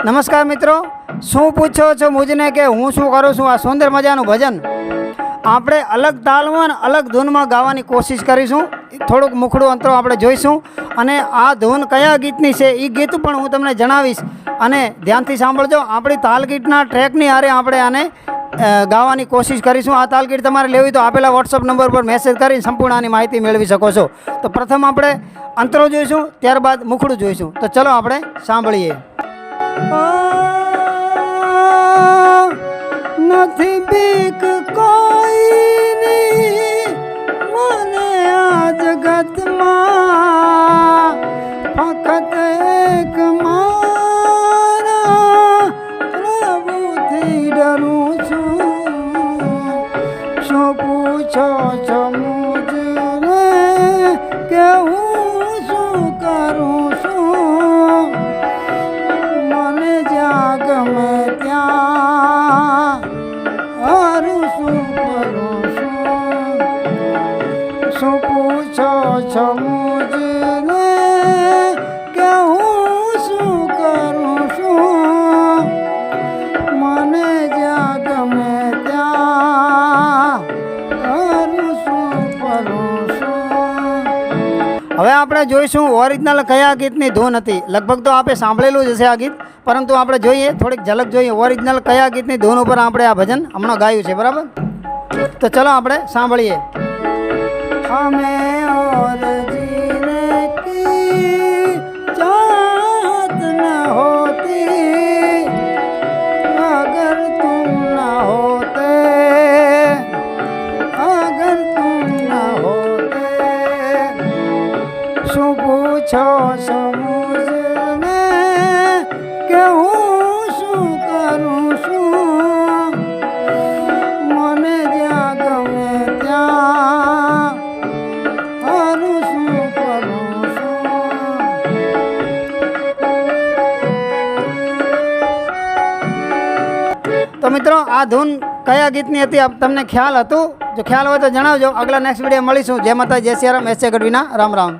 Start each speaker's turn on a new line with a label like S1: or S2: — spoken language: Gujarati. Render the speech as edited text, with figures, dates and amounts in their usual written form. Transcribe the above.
S1: નમસ્કાર મિત્રો, શું પૂછો છો મુજને કે હું શું કરું છું? આ સુંદર મજાનું ભજન આપણે અલગ તાલમાં અને અલગ ધૂનમાં ગાવાની કોશિશ કરીશું. થોડુંક મુખડું અંતરો આપણે જોઈશું અને આ ધૂન કયા ગીતની છે એ ગીત પણ હું તમને જણાવીશ અને ધ્યાનથી સાંભળજો. આપણી તાલગીતના ટ્રેકની હારે આપણે આને ગાવાની કોશિશ કરીશું. આ તાલગીત તમારે લેવી તો આપેલા વોટ્સઅપ નંબર પર મેસેજ કરી સંપૂર્ણ આની માહિતી મેળવી શકો છો. તો પ્રથમ આપણે અંતરો જોઈશું, ત્યારબાદ મુખડું જોઈશું. તો ચલો આપણે સાંભળીએ. નથી બીક કોઈની મને આ જગતમાં, ફક્ત એક મારા પ્રભુથી ડરું છું. શું પૂછો છો મુજને કે હું શું કરું છું? મને જ્યાં ગમે ત્યાં હારું શું કરું છું? શું પૂછો છો મુજને કે હું શું કરું છું? મને જ્યાં ગમે ત્યાં હારું શું કરું છું? હવે આપણે જોઈશું ઓરિજિનલ કયા ગીતની ધૂન હતી. લગભગ તો આપણે સાંભળેલું જ હશે આ ગીત, પરંતુ આપણે જોઈએ થોડીક ઝલક જોઈએ ઓરિજિનલ કયા ગીતની ધૂન ઉપર આપણે આ ભજન હમણાં ગાયું છે. બરાબર, તો ચલો આપણે સાંભળીએ. હમે ઓર જીને કી ચાહત ન હોતી અગર તુમ ન હોતે, અગર તુમ ન હોતે. શું પૂછો છો મુજને કે હું શું કરું છું? મને જ્યાં ગમે ત્યાં હારું શું કરું છું? તો મિત્રો, આ ધૂન કયા ગીતની હતી તમને ખ્યાલ હતું? જો ખ્યાલ હોય તો જણાવજો. આગલા નેક્સ્ટ વિડીયો મળીશું. જય માતા, જય સિયારામ, એસ ગઢવીના રામ રામ.